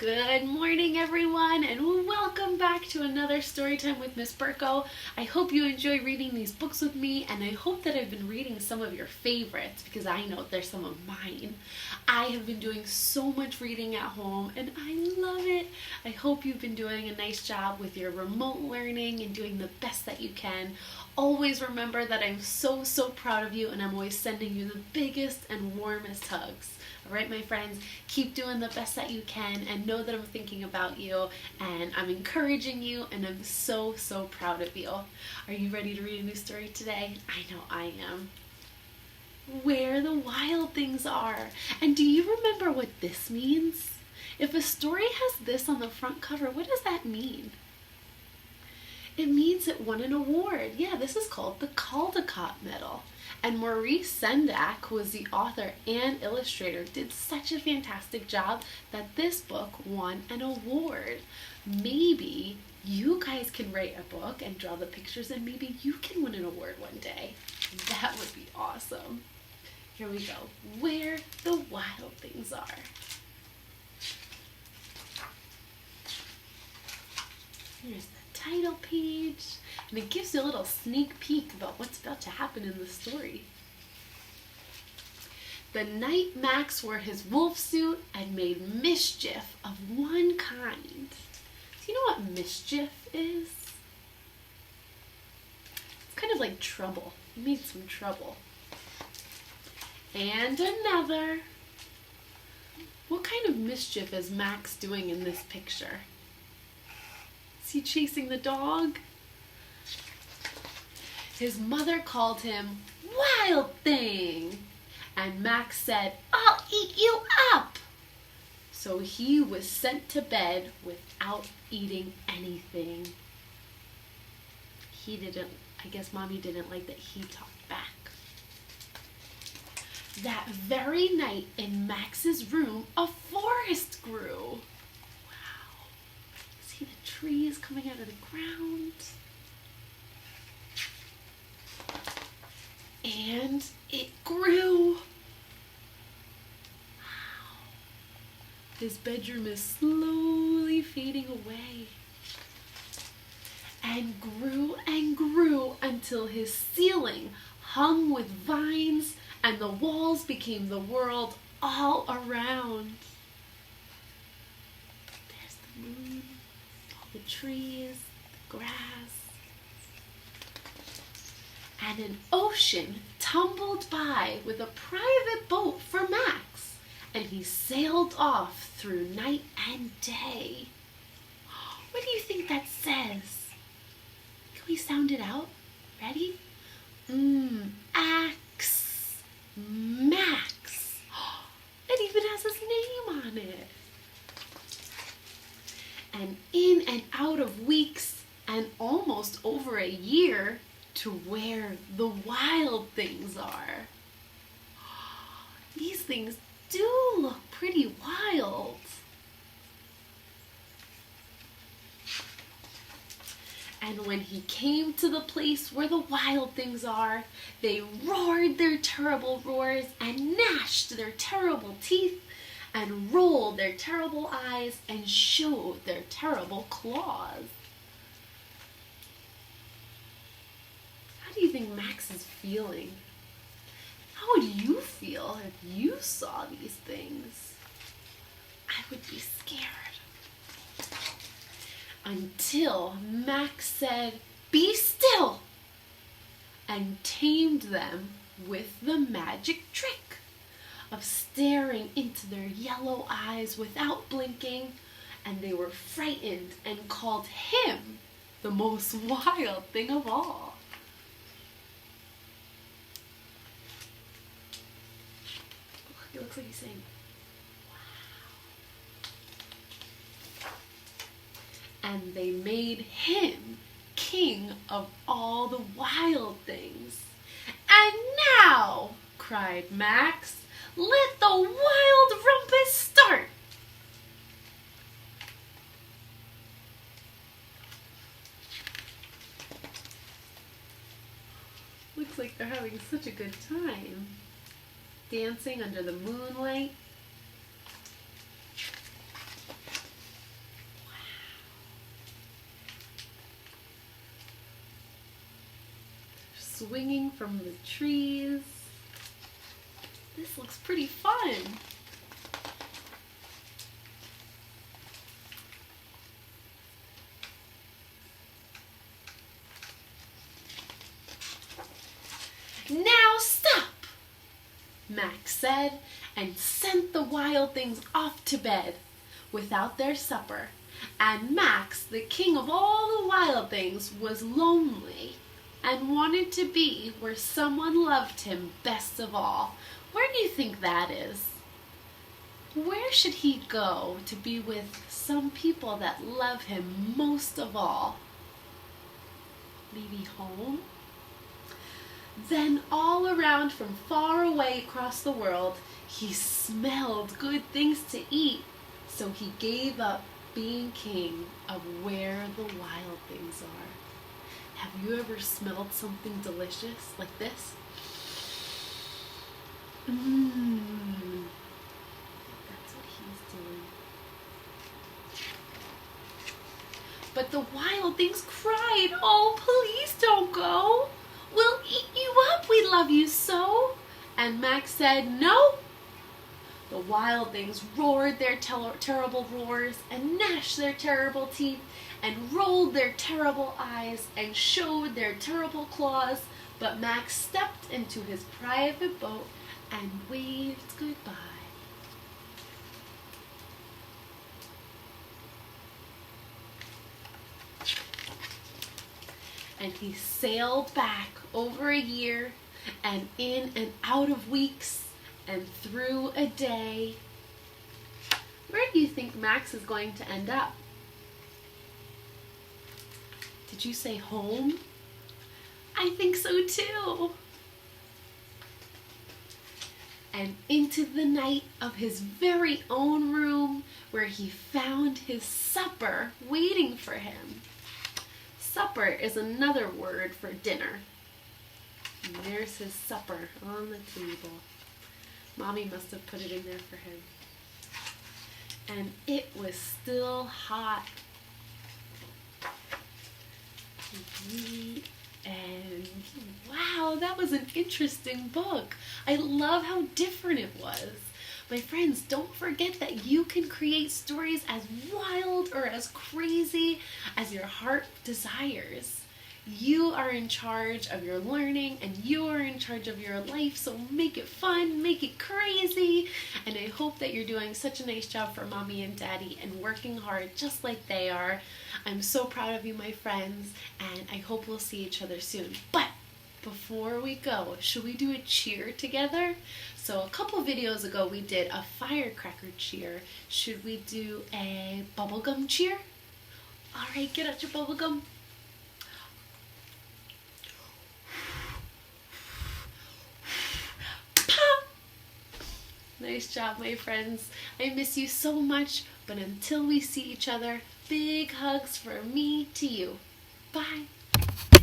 Good morning, everyone, and welcome back to another story time with Miss Burko. I hope you enjoy reading these books with me, and I hope that I've been reading some of your favorites because I know they're some of mine. I have been doing so much reading at home, and I love it. I hope you've been doing a nice job with your remote learning and doing the best that you can. Always remember that I'm so proud of you, and I'm always sending you the biggest and warmest hugs. Alright, my friends, keep doing the best that you can and know that I'm thinking about you and I'm encouraging you and I'm so proud of you. Are you ready to read a new story today? I know I am. Where the Wild Things Are. And do you remember what this means? If a story has this on the front cover, what does that mean? It means it won an award. Yeah, this is called the Caldecott Medal. And Maurice Sendak, who was the author and illustrator, did such a fantastic job that this book won an award. Maybe you guys can write a book and draw the pictures and maybe you can win an award one day. That would be awesome. Here we go. Where the Wild Things Are. Here's the title page, and it gives you a little sneak peek about what's about to happen in the story. The night Max wore his wolf suit and made mischief of one kind. Do you know what mischief is? It's kind of like trouble. He made some trouble. And another. What kind of mischief is Max doing in this picture? Is he chasing the dog? His mother called him Wild Thing, and Max said, "I'll eat you up." So he was sent to bed without eating anything. I guess Mommy didn't like that he talked back. That very night in Max's room, a forest grew. See the trees coming out of the ground. And it grew. Wow. His bedroom is slowly fading away. And grew until his ceiling hung with vines and the walls became the world all around. There's the moon. The trees, the grass, and an ocean tumbled by with a private boat for Max, and he sailed off through night and day. What do you think that says? Can we sound it out? Ready? Axe. Max. It even has his name on it. And in and out of weeks and almost over a year to where the wild things are. These things do look pretty wild. And when he came to the place where the wild things are, they roared their terrible roars and gnashed their terrible teeth and rolled their terrible eyes and showed their terrible claws. How do you think Max is feeling? How would you feel if you saw these things? I would be scared. Until Max said, "Be still," and tamed them with the magic trick of staring into their yellow eyes without blinking, and they were frightened and called him the most wild thing of all. It looks like he's saying, wow. And they made him king of all the wild things. And now, cried Max, let the wild rumpus start. Looks like they're having such a good time. Dancing under the moonlight. swinging from the trees. This looks pretty fun. Now stop, Max said, and sent the wild things off to bed without their supper. And Max, the king of all the wild things, was lonely and wanted to be where someone loved him best of all. Where do you think that is? Where should he go to be with some people that love him most of all? Maybe home? Then all around from far away across the world, he smelled good things to eat. So he gave up being king of where the wild things are. Have you ever smelled something delicious like this? That's what he's doing. But the wild things cried, "Oh, please don't go. We'll eat you up, we love you so." And Max said, "No." The wild things roared their terrible roars and gnashed their terrible teeth and rolled their terrible eyes and showed their terrible claws. But Max stepped into his private boat and waved goodbye. And he sailed back over a year and in and out of weeks and through a day. Where do you think Max is going to end up? Did you say home? I think so too. And into the night of his very own room, where he found his supper waiting for him. Supper is another word for dinner. And there's his supper on the table. Mommy must have put it in there for him. And it was still hot. And wow, that was an interesting book. I love how different it was. My friends, don't forget that you can create stories as wild or as crazy as your heart desires. You are in charge of your learning and you are in charge of your life, so make it fun, make it crazy, and I hope that you're doing such a nice job for Mommy and Daddy and working hard just like they are. I'm so proud of you, my friends, and I hope we'll see each other soon. But before we go, should we do a cheer together? So a couple videos ago we did a firecracker cheer. Should we do a bubblegum cheer? Alright, get out your bubblegum. Nice job, my friends. I miss you so much, but until we see each other, big hugs from me to you. Bye.